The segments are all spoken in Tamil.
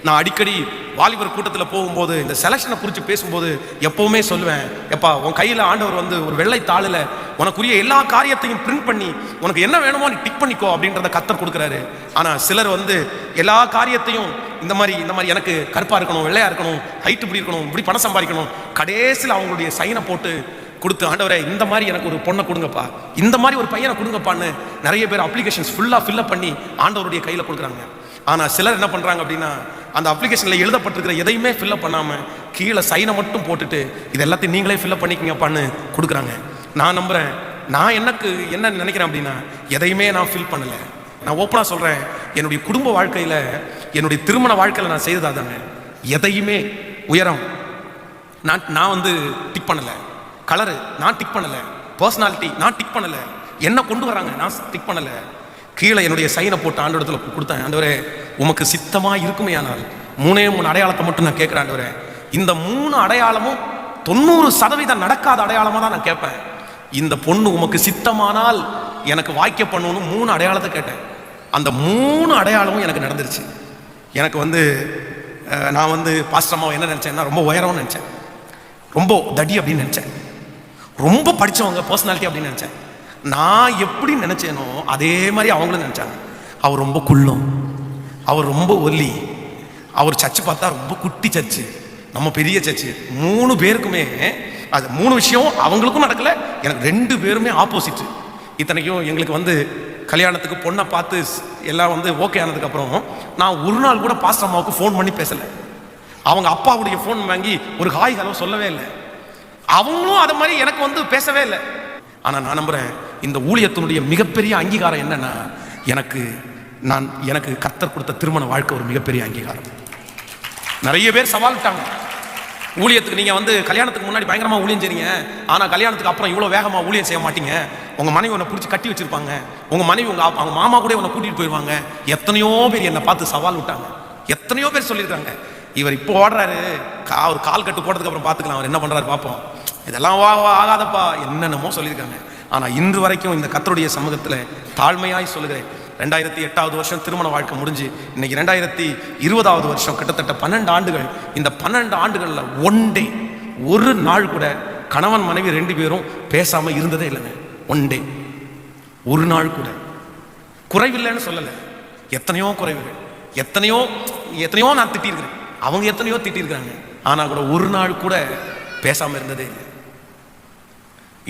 நான் அடிக்கடி வாலிபர் கூட்டத்தில் போகும்போது இந்த செலக்ஷனை குறித்து பேசும்போது எப்போவுமே சொல்லுவேன், எப்பா உன் கையில் ஆண்டவர் வந்து ஒரு வெள்ளை தாளில் உனக்குரிய எல்லா காரியத்தையும் பிரிண்ட் பண்ணி உனக்கு என்ன வேணுமோ நீ டிக் பண்ணிக்கோ அப்படின்றத கர்த்தர் கொடுக்குறாரு. ஆனால் சிலர் வந்து எல்லா காரியத்தையும் இந்த மாதிரி எனக்கு கருப்பாக இருக்கணும், வெள்ளையாக இருக்கணும், ஹைட் இப்படி இருக்கணும், இப்படி பணம் சம்பாதிக்கணும், கடைசியில் அவங்களுடைய சைனை போட்டு கொடுத்து ஆண்டவரே இந்த மாதிரி எனக்கு ஒரு பொண்ணை கொடுங்கப்பா, இந்த மாதிரி ஒரு பையனை கொடுங்கப்பான்னு நிறைய பேர் அப்ளிகேஷன்ஸ் ஃபுல்லாக ஃபில்அப் பண்ணி ஆண்டவருடைய கையில் கொடுக்குறாங்க. ஆனால் சிலர் என்ன பண்ணுறாங்க அப்படின்னா, அந்த அப்ளிகேஷனில் எழுதப்பட்டிருக்கிற எதையுமே ஃபில்அப் பண்ணாமல் கீழே சைனை மட்டும் போட்டுட்டு இது எல்லாத்தையும் நீங்களே ஃபில்அப் பண்ணிக்கிங்கப்பான்னு கொடுக்குறாங்க. நான் நம்புகிறேன், நான் என்ன நினைக்கிறேன் அப்படின்னா, எதையுமே நான் ஃபில் பண்ணலை. நான் ஓப்பனாக சொல்கிறேன், என்னுடைய குடும்ப வாழ்க்கையில் என்னுடைய திருமண வாழ்க்கையில் நான் செய்ததா தானே, எதையுமே உயரம் நான் வந்து டிக் பண்ணலை, கலரு நான் டிக் பண்ணலை, பர்சனாலிட்டி நான் டிக் பண்ணலை, என்ன கொண்டு வராங்க நான் டிக் பண்ணலை. கீழே என்னுடைய சைனை போட்டு ஆண்டவரத்தில் கொடுத்தேன். ஆண்டவரே உமக்கு சித்தமாக இருக்குமே, ஆனால் 3 அடையாளத்தை மட்டும் நான் கேட்குறேன். ஆண்டவரே இந்த 3 அடையாளமும் 90% நடக்காத அடையாளமாக தான் நான் கேட்பேன். இந்த பொண்ணு உமக்கு சித்தமானால் எனக்கு வாய்க்க பண்ணணும்னு 3 அடையாளத்தை கேட்டேன். அந்த 3 அடையாளமும் எனக்கு நடந்துருச்சு. எனக்கு வந்து நான் வந்து பாஸ்டர்மாவை என்ன நினச்சேன்னா, ரொம்ப உயரம்னு நினச்சேன், ரொம்ப தடி அப்படின்னு நினச்சேன், ரொம்ப படித்தவங்க பர்சனாலிட்டி அப்படின்னு நினச்சேன். நான் எப்படி நினச்சேனோ அதே மாதிரி அவங்களும் நினச்சாங்க. அவர் ரொம்ப குள்ளம், அவர் ரொம்ப ஒல்லி, அவர் சர்ச்சு பார்த்தா ரொம்ப குட்டி சர்ச்சு, நம்ம பெரிய சர்ச்சு. 3 பேருக்குமே அது 3 விஷயம் அவங்களுக்கும் நடக்கலை, எனக்கு 2 பேருமே ஆப்போசிட். இத்தனைக்கும் எங்களுக்கு வந்து கல்யாணத்துக்கு பொண்ணை பார்த்து எல்லாம் வந்து ஓகே ஆனதுக்கப்புறம் நான் ஒரு நாள் கூட பாஸ்டர் அம்மாவுக்கு ஃபோன் பண்ணி பேசலை. அவங்க அப்பாவுடைய ஃபோன் வாங்கி ஒரு ஹாய் ஹலோ சொல்லவே இல்லை. அவங்களும் அதை மாதிரி எனக்கு வந்து பேசவே இல்லை. ஆனால் நான் நம்புகிறேன், இந்த ஊழியத்தினுடைய மிகப்பெரிய அங்கீகாரம் என்னன்னா, எனக்கு கர்த்தர் கொடுத்த திருமண வாழ்க்கை ஒரு மிகப்பெரிய அங்கீகாரம். நிறைய பேர் சவால் விட்டாங்க, ஊழியத்துக்கு நீங்கள் வந்து கல்யாணத்துக்கு முன்னாடி பயங்கரமாக ஊழியம் செய்றீங்க, ஆனால் கல்யாணத்துக்கு அப்புறம் இவ்வளோ வேகமாக ஊழியம் செய்ய மாட்டீங்க, உங்கள் மனைவி உன்னை பிடிச்சி கட்டி வச்சிருப்பாங்க, உங்கள் மனைவி அவங்க மாமா கூட உன்னை கூட்டிகிட்டு போயிடுவாங்க. எத்தனையோ பேர் என்னை பார்த்து சவால் விட்டாங்க, எத்தனையோ பேர் சொல்லியிருக்காங்க, இவர் இப்போ ஓடுறாரு, ஒரு கால் கட்டு போட்டதுக்கு அப்புறம் பார்த்துக்கலாம், அவர் என்ன பண்ணுறாரு பார்ப்போம், இதெல்லாம் ஆகாதப்பா என்னென்னமோ சொல்லியிருக்காங்க. ஆனால் இன்று வரைக்கும் இந்த கர்த்தருடைய சமூகத்தில் தாழ்மையாய் சொல்லுகிறேன், 2008வது வருஷம் திருமண வாழ்க்கை முடிஞ்சு இன்னைக்கு 2020வது வருஷம், கிட்டத்தட்ட 12 ஆண்டுகள். இந்த 12 ஆண்டுகளில் ஒன் டே, ஒரு நாள் கூட கணவன் மனைவி 2 பேரும் பேசாமல் இருந்ததே இல்லைங்க. ஒன் டே, ஒரு நாள் கூட குறைவில்லைன்னு சொல்லலை, எத்தனையோ குறைவுகள், எத்தனையோ நான் திட்டிருக்கிறேன், அவங்க எத்தனையோ திட்டிருக்கிறாங்க, ஆனால் கூட ஒரு நாள் கூட பேசாமல் இருந்ததே இல்லை.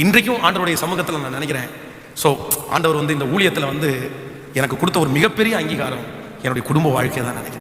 இன்றைக்கும் ஆண்டவருடைய சமூகத்தில் நான் நினைக்கிறேன், ஸோ ஆண்டவர் வந்து இந்த ஊழியத்தில் வந்து எனக்கு கொடுத்த ஒரு மிகப்பெரிய அங்கீகாரம் என்னுடைய குடும்ப வாழ்க்கையை தான் நினைக்கிறேன்.